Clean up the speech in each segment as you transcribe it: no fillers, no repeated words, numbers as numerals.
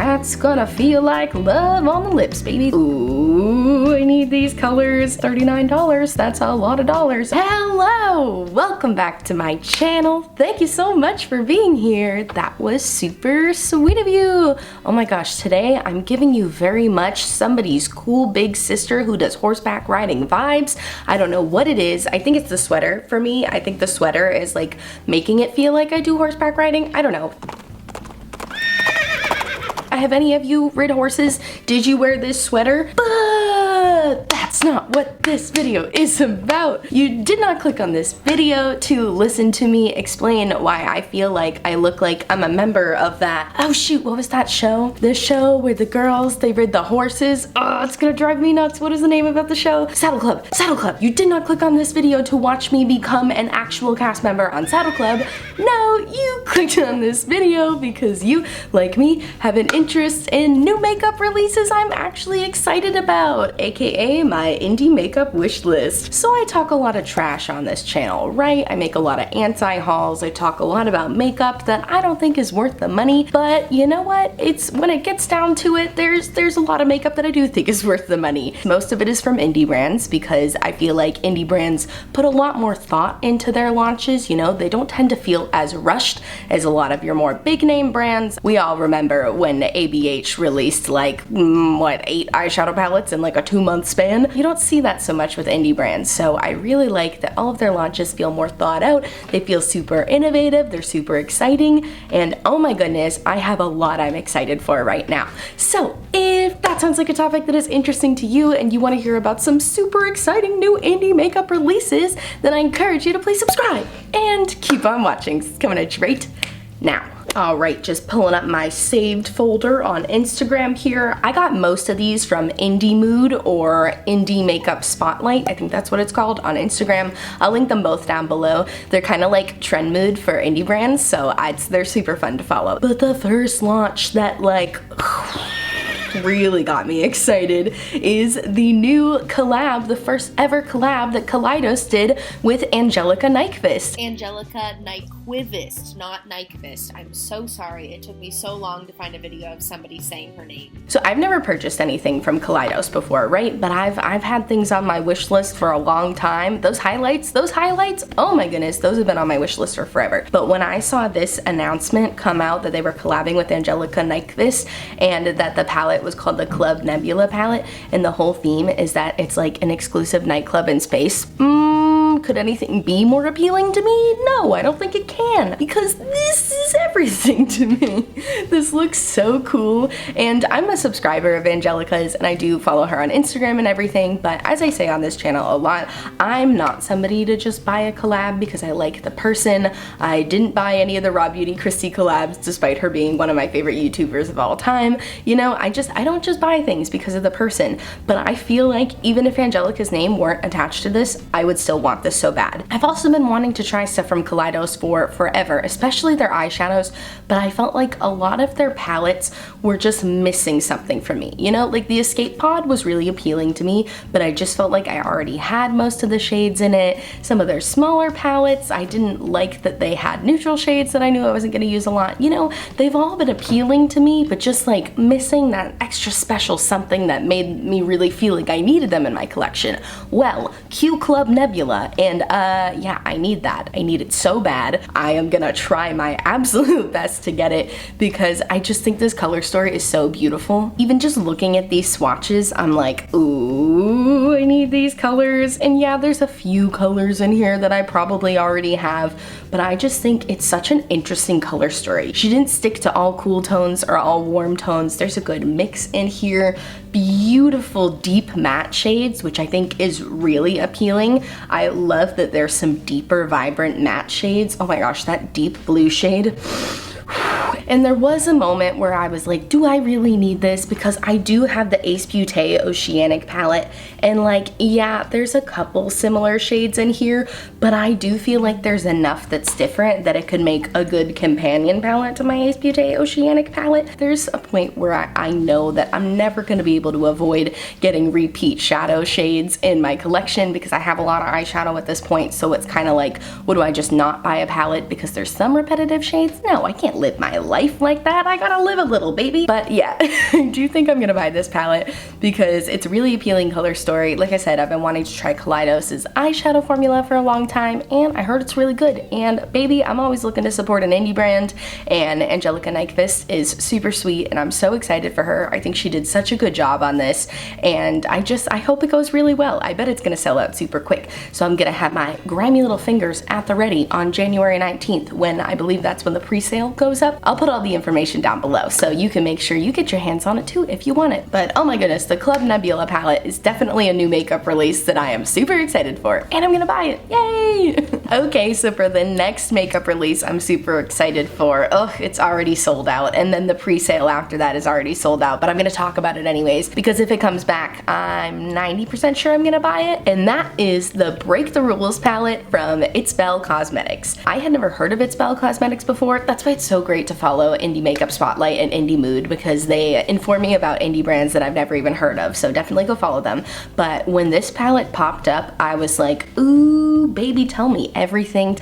that's gonna feel like love on the lips, baby. Ooh, I need these colors. $39, that's a lot of dollars. Hello, welcome back to my channel. Thank you so much for being here. That was super sweet of you. Oh my gosh, today I'm giving you very much somebody's cool big sister who does horseback riding vibes. I don't know what it is. I think it's the sweater for me. I think the sweater is like making it feel like I do horseback riding. I don't know. Have any of you rid horses? Did you wear this sweater? But that's not what this video is about. You did not click on this video to listen to me explain why I feel like I look like I'm a member of that. Oh shoot, what was that show? The show where the girls, they rid the horses. Oh, it's gonna drive me nuts. What is the name of the show? Saddle Club. Saddle Club. You did not click on this video to watch me become an actual cast member on Saddle Club. No, you clicked on this video because you, like me, have an interest in new makeup releases I'm actually excited about, aka my indie makeup wish list. So I talk a lot of trash on this channel, right? I make a lot of anti-hauls, I talk a lot about makeup that I don't think is worth the money, but you know what? It's when it gets down to it, there's a lot of makeup that I do think is worth the money. Most of it is from indie brands because I feel like indie brands put a lot more thought into their launches, you know? They don't tend to feel as rushed as a lot of your more big name brands. We all remember when ABH released like, 8 eyeshadow palettes in like a 2-month span. You don't see that so much with indie brands, so I really like that all of their launches feel more thought out. They feel super innovative, they're super exciting, and oh my goodness, I have a lot I'm excited for right now. So if that sounds like a topic that is interesting to you and you want to hear about some super exciting new indie makeup releases, then I encourage you to please subscribe and keep on watching. It's coming at you right now. Alright, just pulling up my saved folder on Instagram here. I got most of these from Indie Mood or Indie Makeup Spotlight. I think that's what it's called on Instagram. I'll link them both down below. They're kind of like trend mood for indie brands, so they're super fun to follow. But the first launch that like really got me excited is the new collab, the first ever collab that Kaleidos did with Angelica Nyqvist. Angelica Nyqvist, not Nyqvist. I'm so sorry. It took me so long to find a video of somebody saying her name. So I've never purchased anything from Kaleidos before, right? But I've had things on my wish list for a long time. Those highlights, oh my goodness, those have been on my wish list for forever. But when I saw this announcement come out that they were collabing with Angelica Nyqvist and that the palette was called the Club Nebula palette, and the whole theme is that it's like an exclusive nightclub in space. Could anything be more appealing to me? No, I don't think it can, because this is everything to me. This looks so cool, and I'm a subscriber of Angelica's, and I do follow her on Instagram and everything, but as I say on this channel a lot, I'm not somebody to just buy a collab because I like the person. I didn't buy any of the Raw Beauty Christy collabs, despite her being one of my favorite YouTubers of all time. You know, I don't just buy things because of the person, but I feel like even if Angelica's name weren't attached to this, I would still want this so bad. I've also been wanting to try stuff from Kaleidos for forever, especially their eyeshadows, but I felt like a lot of their palettes were just missing something for me. You know, like the Escape Pod was really appealing to me, but I just felt like I already had most of the shades in it. Some of their smaller palettes, I didn't like that they had neutral shades that I knew I wasn't going to use a lot. You know, they've all been appealing to me, but just like missing that extra special something that made me really feel like I needed them in my collection. Well, Q Club Nebula, and yeah, I need that. I need it so bad. I am gonna try my absolute best to get it because I just think this color story is so beautiful. Even just looking at these swatches, I'm like, ooh, I need these colors. And yeah, there's a few colors in here that I probably already have, but I just think it's such an interesting color story. She didn't stick to all cool tones or all warm tones. There's a good mix in here. Beautiful deep matte shades, which I think is really appealing. I love that there's some deeper vibrant matte shades. Oh my gosh, that deep blue shade. And there was a moment where I was like, do I really need this? Because I do have the Ace Beauté Oceanic palette, and like, yeah, there's a couple similar shades in here, but I do feel like there's enough that's different that it could make a good companion palette to my Ace Beauté Oceanic palette. There's a point where I know that I'm never gonna be able to avoid getting repeat shadow shades in my collection because I have a lot of eyeshadow at this point, so it's kind of like, what do I just not buy a palette because there's some repetitive shades? No, I can't live my life life like that, I gotta live a little, baby. But yeah, I do think I'm gonna buy this palette because it's a really appealing color story. Like I said, I've been wanting to try Kaleidos' eyeshadow formula for a long time, and I heard it's really good. And baby, I'm always looking to support an indie brand, and Angelica Nyqvist is super sweet, and I'm so excited for her. I think she did such a good job on this, and I hope it goes really well. I bet it's gonna sell out super quick. So I'm gonna have my grimy little fingers at the ready on January 19th, when I believe that's when the pre-sale goes up. I'll put all the information down below so you can make sure you get your hands on it too if you want it. But oh my goodness, the Club Nebula palette is definitely a new makeup release that I am super excited for, and I'm gonna buy it. Yay! Okay, so for the next makeup release I'm super excited for, it's already sold out, and then the pre-sale after that is already sold out, but I'm gonna talk about it anyways because if it comes back, I'm 90% sure I'm gonna buy it, and that is the Break the Rules palette from It's Belle Cosmetics. I had never heard of It's Belle Cosmetics before. That's why it's so great to follow Indie Makeup Spotlight and Indie Mood, because they inform me about indie brands that I've never even heard of, so definitely go follow them. But when this palette popped up, I was like, ooh, baby, tell me everything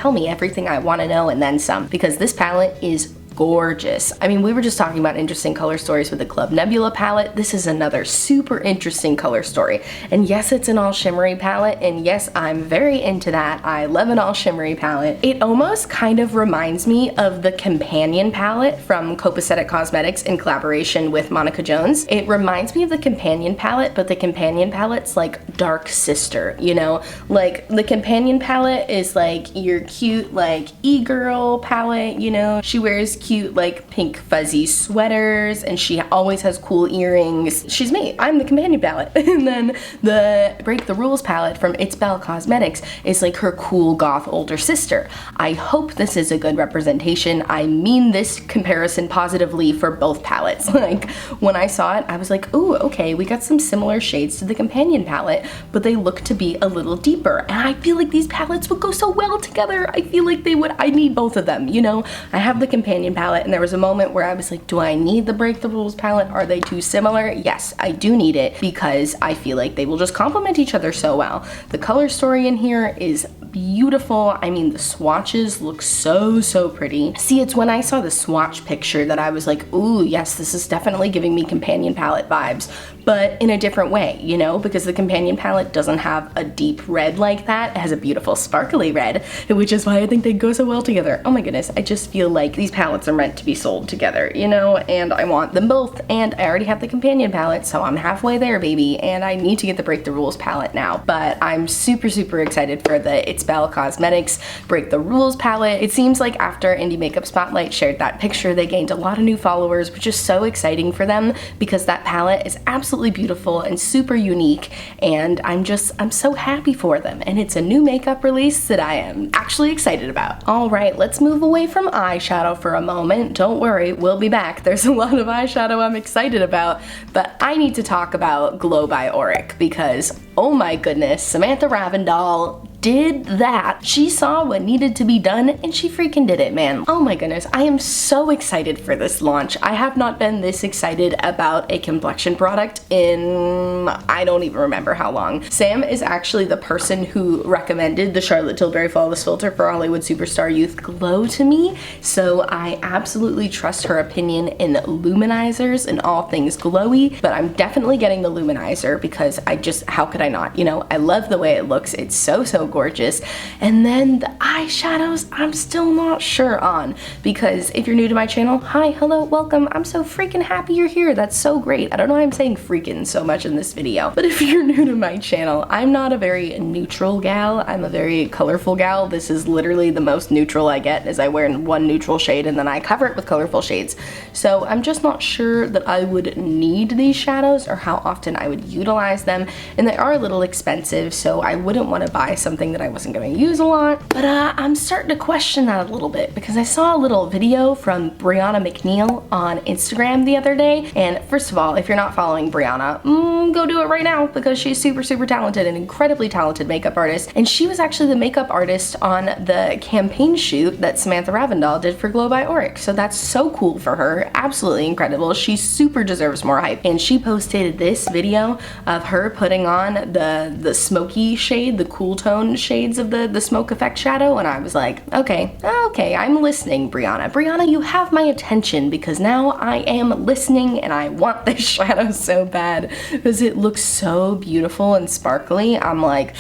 I want to know and then some, because this palette is gorgeous. I mean, we were just talking about interesting color stories with the Club Nebula palette. This is another super interesting color story. And yes, it's an all shimmery palette, and yes, I'm very into that. I love an all shimmery palette. It almost kind of reminds me of the Companion palette from Copacetic Cosmetics in collaboration with Monica Jones. It reminds me of the Companion palette, but the Companion palette's like dark sister, you know? Like the Companion palette is like your cute like e-girl palette, you know? She wears cute like pink fuzzy sweaters, and she always has cool earrings. She's me. I'm the Companion palette. And then the Break the Rules palette from It's Belle Cosmetics is like her cool goth older sister. I hope this is a good representation. I mean this comparison positively for both palettes. Like when I saw it, I was like, ooh, okay, we got some similar shades to the Companion palette, but they look to be a little deeper. And I feel like these palettes would go so well together. I feel like they would. I need both of them, you know? I have the Companion palette, and there was a moment where I was like, do I need the Break the Rules palette? Are they too similar? Yes, I do need it because I feel like they will just complement each other so well. The color story in here is beautiful. I mean, the swatches look so pretty. See, it's when I saw the swatch picture that I was like, ooh, yes, this is definitely giving me Companion palette vibes, but in a different way, you know, because the Companion palette doesn't have a deep red like that. It has a beautiful sparkly red, which is why I think they go so well together. Oh my goodness, I just feel like these palettes are meant to be sold together, you know, and I want them both, and I already have the Companion palette, so I'm halfway there, baby, and I need to get the Break the Rules palette now. But I'm super excited for the It's Belle Cosmetics Break the Rules palette. It seems like after Indie Makeup Spotlight shared that picture, they gained a lot of new followers, which is so exciting for them because that palette is absolutely beautiful and super unique, and I'm so happy for them, and it's a new makeup release that I am actually excited about. All right, let's move away from eyeshadow for a moment. Don't worry, we'll be back. There's a lot of eyeshadow I'm excited about, but I need to talk about Glow by Auric because, oh my goodness, Samantha Ravndahl did that. She saw what needed to be done and she freaking did it, man. Oh my goodness, I am so excited for this launch. I have not been this excited about a complexion product in, I don't even remember how long. Sam is actually the person who recommended the Charlotte Tilbury Flawless Filter for Hollywood Superstar Youth Glow to me, so I absolutely trust her opinion in luminizers and all things glowy, but I'm definitely getting the luminizer because how could I not? You know, I love the way it looks. It's so gorgeous. And then the eyeshadows, I'm still not sure on, because if you're new to my channel, hi, hello, welcome. I'm so freaking happy you're here. That's so great. I don't know why I'm saying freaking so much in this video, but if you're new to my channel, I'm not a very neutral gal. I'm a very colorful gal. This is literally the most neutral I get, as I wear one neutral shade and then I cover it with colorful shades. So I'm just not sure that I would need these shadows or how often I would utilize them, and they are a little expensive, so I wouldn't want to buy something that I wasn't going to use a lot. But I'm starting to question that a little bit because I saw a little video from Brianna McNeil on Instagram the other day, and first of all, if you're not following Brianna, go do it right now because she's super talented, an incredibly talented makeup artist, and she was actually the makeup artist on the campaign shoot that Samantha Ravndahl did for Glow by Auric, so that's so cool for her, absolutely incredible. She super deserves more hype, and she posted this video of her putting on the smoky shade, the cool tone tone shades of the smoke effect shadow, and I was like, okay, I'm listening, Brianna. Brianna, you have my attention, because now I am listening and I want this shadow so bad because it looks so beautiful and sparkly. I'm like,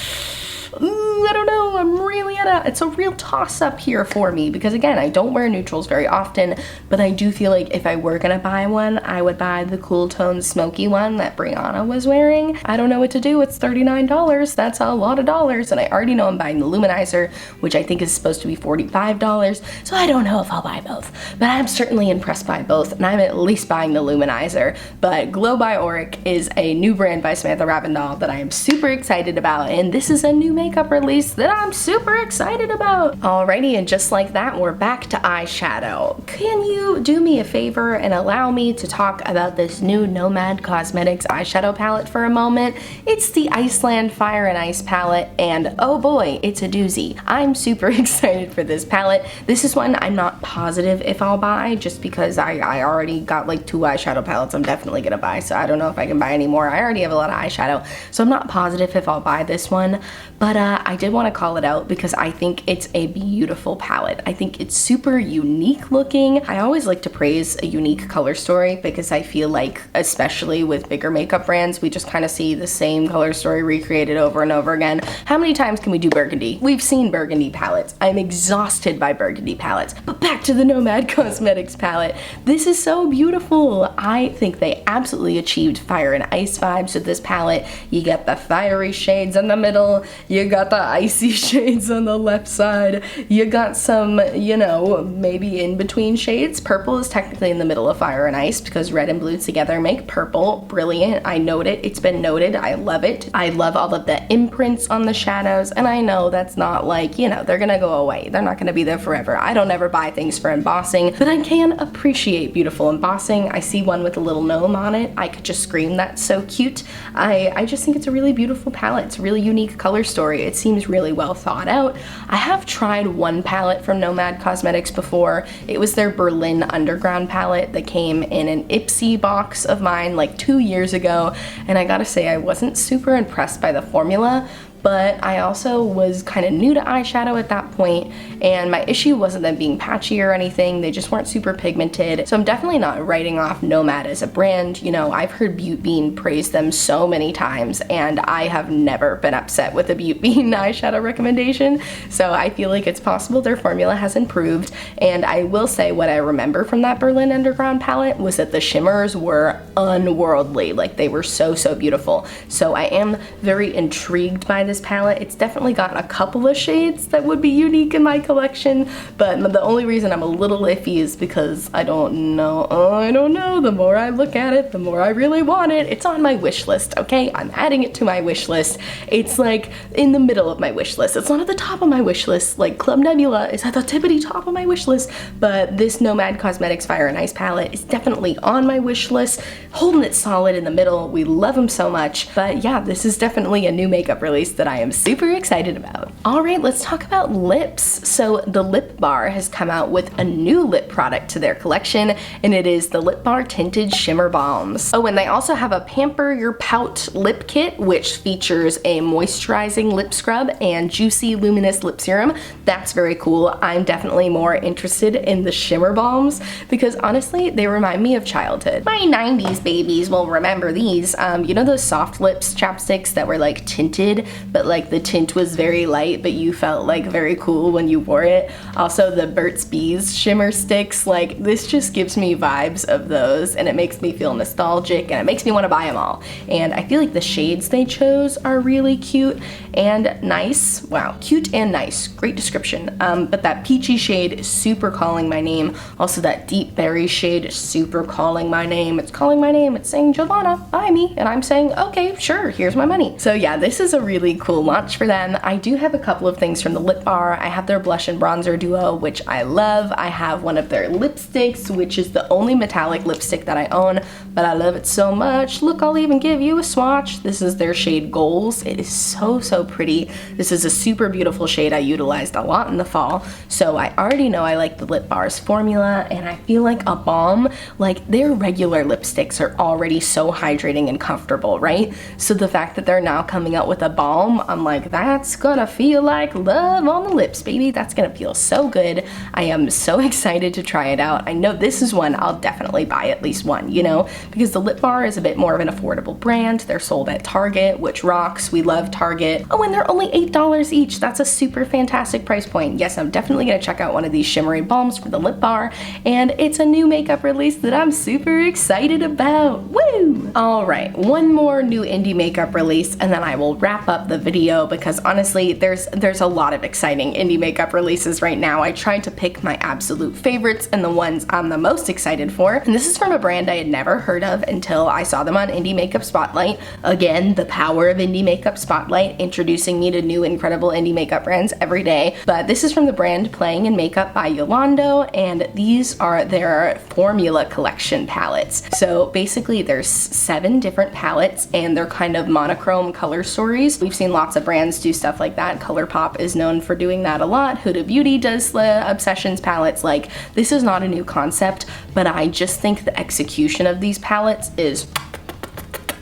ooh, I don't know, I'm really it's a real toss-up here for me, because again, I don't wear neutrals very often, but I do feel like if I were gonna buy one, I would buy the cool tone smoky one that Brianna was wearing. I don't know what to do, it's $39, that's a lot of dollars, and I already know I'm buying the luminizer, which I think is supposed to be $45, so I don't know if I'll buy both, but I'm certainly impressed by both, and I'm at least buying the luminizer. But Glow by Auric is a new brand by Samantha Ravndahl that I am super excited about, and this is a new makeup release that I'm super excited about. Alrighty, and just like that, we're back to eyeshadow. Can you do me a favor and allow me to talk about this new Nomad Cosmetics eyeshadow palette for a moment? It's the Iceland Fire and Ice palette, and oh boy, it's a doozy. I'm super excited for this palette. This is one I'm not positive if I'll buy, just because I already got like 2 eyeshadow palettes I'm definitely gonna buy, so I don't know if I can buy any more. I already have a lot of eyeshadow, so I'm not positive if I'll buy this one, but I did want to call it out because I think it's a beautiful palette. I think it's super unique looking. I always like to praise a unique color story because I feel like, especially with bigger makeup brands, we just kind of see the same color story recreated over and over again. How many times can we do burgundy? We've seen burgundy palettes. I'm exhausted by burgundy palettes. But back to the Nomad Cosmetics palette. This is so beautiful. I think they absolutely achieved fire and ice vibes with this palette. You get the fiery shades in the middle, you got the icy shades on the left side, you got some, you know, maybe in between shades. Purple is technically in the middle of fire and ice because red and blue together make purple. Brilliant. I note it. It's been noted. I love it. I love all of the imprints on the shadows, and I know that's not like, you know, they're gonna go away. They're not gonna be there forever. I don't ever buy things for embossing, but I can appreciate beautiful embossing. I see one with a little gnome on it. I could just scream, that's so cute. I just think it's a really beautiful palette. It's a really unique color story. It seems really well thought out. I have tried one palette from Nomad Cosmetics before. It was their Berlin Underground palette that came in an Ipsy box of mine like 2 years ago, and I gotta say I wasn't super impressed by the formula, but I also was kind of new to eyeshadow at that point, and my issue wasn't them being patchy or anything, they just weren't super pigmented. So I'm definitely not writing off Nomad as a brand. You know, I've heard Beautbean praise them so many times, and I have never been upset with a Beautbean eyeshadow recommendation, so I feel like it's possible their formula has improved. And I will say what I remember from that Berlin Underground palette was that the shimmers were unworldly, like they were so beautiful. So I am very intrigued by this palette. It's definitely got a couple of shades that would be unique in my collection, but the only reason I'm a little iffy is because I don't know. The more I look at it, the more I really want it. It's on my wish list, okay? I'm adding it to my wish list. It's like in the middle of my wish list. It's not at the top of my wish list. Like Club Nebula is at the tippity top of my wish list, but this Nomad Cosmetics Fire and Ice palette is definitely on my wish list, holding it solid in the middle. We love them so much, but yeah, this is definitely a new makeup release that I am super excited about. All right, let's talk about lips. So the Lip Bar has come out with a new lip product to their collection, and it is the Lip Bar Tinted Shimmer Balms. Oh, and they also have a Pamper Your Pout lip kit, which features a moisturizing lip scrub and juicy luminous lip serum. That's very cool. I'm definitely more interested in the Shimmer Balms because honestly, they remind me of childhood. My 90s babies will remember these. You know those soft lips chapsticks that were like tinted, but like the tint was very light, but you felt like very cool when you wore it. Also the Burt's Bees shimmer sticks, like this just gives me vibes of those, and it makes me feel nostalgic, and it makes me want to buy them all. And I feel like the shades they chose are really cute and nice. Wow, cute and nice, great description. But that peachy shade is super calling my name. Also that deep berry shade is super calling my name. It's calling my name, it's saying Giovanna, buy me, and I'm saying okay, sure, here's my money. So yeah, this is a really cool launch for them. I do have a couple of things from the Lip Bar. I have their blush and bronzer duo, which I love. I have one of their lipsticks, which is the only metallic lipstick that I own, but I love it so much. Look, I'll even give you a swatch. This is their shade Goals. It is so pretty. This is a super beautiful shade I utilized a lot in the fall, so I already know I like the Lip Bar's formula, and I feel like a balm, like their regular lipsticks are already so hydrating and comfortable, right? So the fact that they're now coming out with a balm, I'm like, that's gonna feel feel like love on the lips, baby. That's gonna feel so good. I am so excited to try it out. I know this is one I'll definitely buy at least one, you know, because the lip bar is a bit more of an affordable brand. They're sold at Target, which rocks. We love Target. Oh, and they're only $8 each. That's a super fantastic price point. Yes, I'm definitely gonna check out one of these shimmery balms for the lip bar, and it's a new makeup release that I'm super excited about. Woo! All right, one more new indie makeup release, and then I will wrap up the video, because honestly, there's a lot of exciting indie makeup releases right now. I tried to pick my absolute favorites and the ones I'm the most excited for, and this is from a brand I had never heard of until I saw them on Indie Makeup Spotlight. Again, the power of Indie Makeup Spotlight, introducing me to new incredible indie makeup brands every day. But this is from the brand Playing in Makeup by Yolondo, and these are their Formula Collection palettes. So basically there's 7 different palettes, and they're kind of monochrome color stories. We've seen lots of brands do stuff like that. ColourPop is known for doing that a lot. Huda Beauty does the Obsessions palettes. Like, this is not a new concept, but I just think the execution of these palettes is...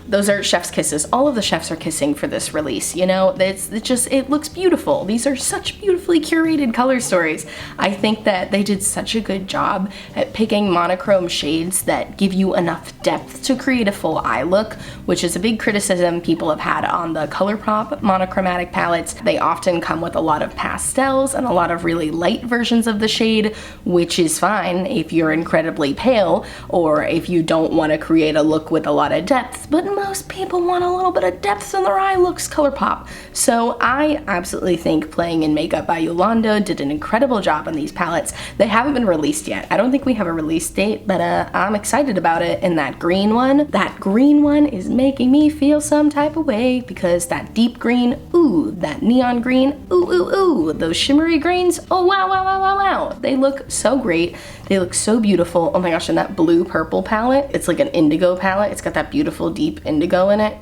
Those are chef's kisses. All of the chefs are kissing for this release, you know? It looks beautiful. These are such beautifully curated color stories. I think that they did such a good job at picking monochrome shades that give you enough depth to create a full eye look, which is a big criticism people have had on the ColourPop monochromatic palettes. They often come with a lot of pastels and a lot of really light versions of the shade, which is fine if you're incredibly pale or if you don't want to create a look with a lot of depth, but most people want a little bit of depth in their eye looks, ColourPop. So I absolutely think Playing in Makeup by Yolondo did an incredible job on these palettes. They haven't been released yet. I don't think we have a release date, but I'm excited about it. And that green one is making me feel some type of way, because that deep green, ooh, that neon green, ooh, ooh, ooh, those shimmery greens, oh wow, wow, wow, wow, wow. They look so great. They look so beautiful. Oh my gosh, and that blue purple palette, it's like an indigo palette. It's got that beautiful deep indigo in it.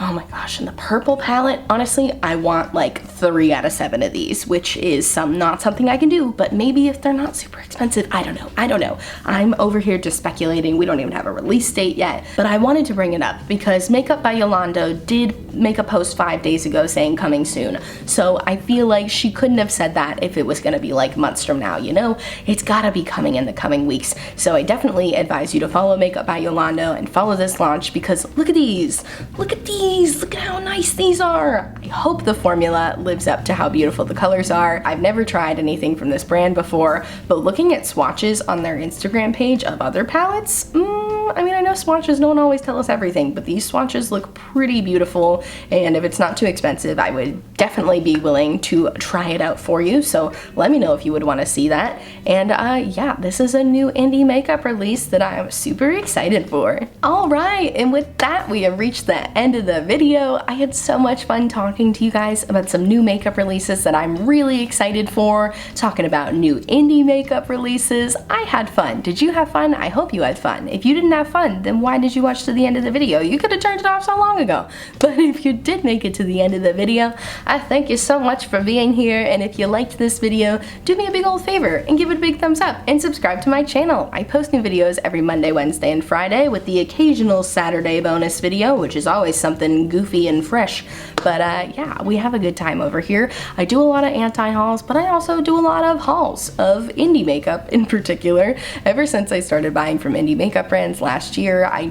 Oh my gosh, and the purple palette, honestly, I want like 3 out of 7 of these, which is not something I can do, but maybe if they're not super expensive, I don't know. I'm over here just speculating. We don't even have a release date yet, but I wanted to bring it up because Makeup by Yolondo did make a post 5 days ago saying coming soon. So I feel like she couldn't have said that if it was gonna be like months from now, you know? It's gotta be coming in the coming weeks. So I definitely advise you to follow Makeup by Yolondo and follow this launch, because look at these. Look at how nice these are. I hope the formula lives up to how beautiful the colors are. I've never tried anything from this brand before, but looking at swatches on their Instagram page of other palettes, I mean, I know swatches don't always tell us everything, but these swatches look pretty beautiful, and if it's not too expensive, I would definitely be willing to try it out for you, so let me know if you would want to see that. And yeah, this is a new indie makeup release that I am super excited for. Alright, and with that, we have reached the end of the video. I had so much fun talking to you guys about some new makeup releases that I'm really excited for, talking about new indie makeup releases. I had fun. Did you have fun? I hope you had fun. If you didn't have fun, then why did you watch to the end of the video? You could have turned it off so long ago. But if you did make it to the end of the video, I thank you so much for being here, and if you liked this video, do me a big old favor and give it a big thumbs up and subscribe to my channel. I post new videos every Monday, Wednesday, and Friday, with the occasional Saturday bonus video, which is always something goofy and fresh. But yeah, we have a good time over here. I do a lot of anti-hauls, but I also do a lot of hauls of indie makeup in particular. Ever since I started buying from indie makeup brands last year, I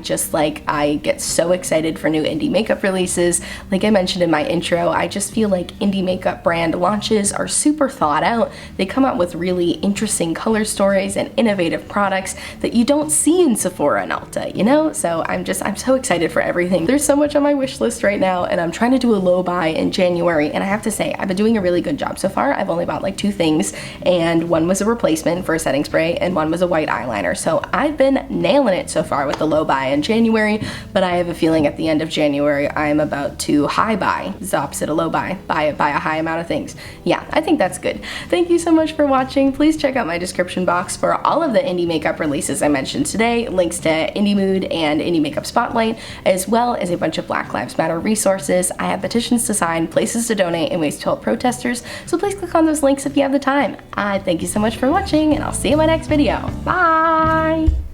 get so excited for new indie makeup releases. Like I mentioned in my intro, I just feel like indie makeup brand launches are super thought out. They come out with really interesting color stories and innovative products that you don't see in Sephora and Ulta, you know? So I'm so excited for everything. There's so much on my wish list right now, and I'm trying to do a low buy in January, and I have to say, I've been doing a really good job so far. I've only bought like 2 things, and one was a replacement for a setting spray, and one was a white eyeliner. So I've been nailing it so far with the low buy in January, but I have a feeling at the end of January, I'm about to high buy. It's the opposite of low buy. Buy a high amount of things. Yeah, I think that's good. Thank you so much for watching. Please check out my description box for all of the indie makeup releases I mentioned today, links to Indie Mood and Indie Makeup Spotlight, as well as a bunch of Black Lives Matter resources. I have petitions to sign, places to donate, and ways to help protesters, so please click on those links if you have the time. Thank you so much for watching, and I'll see you in my next video. Bye!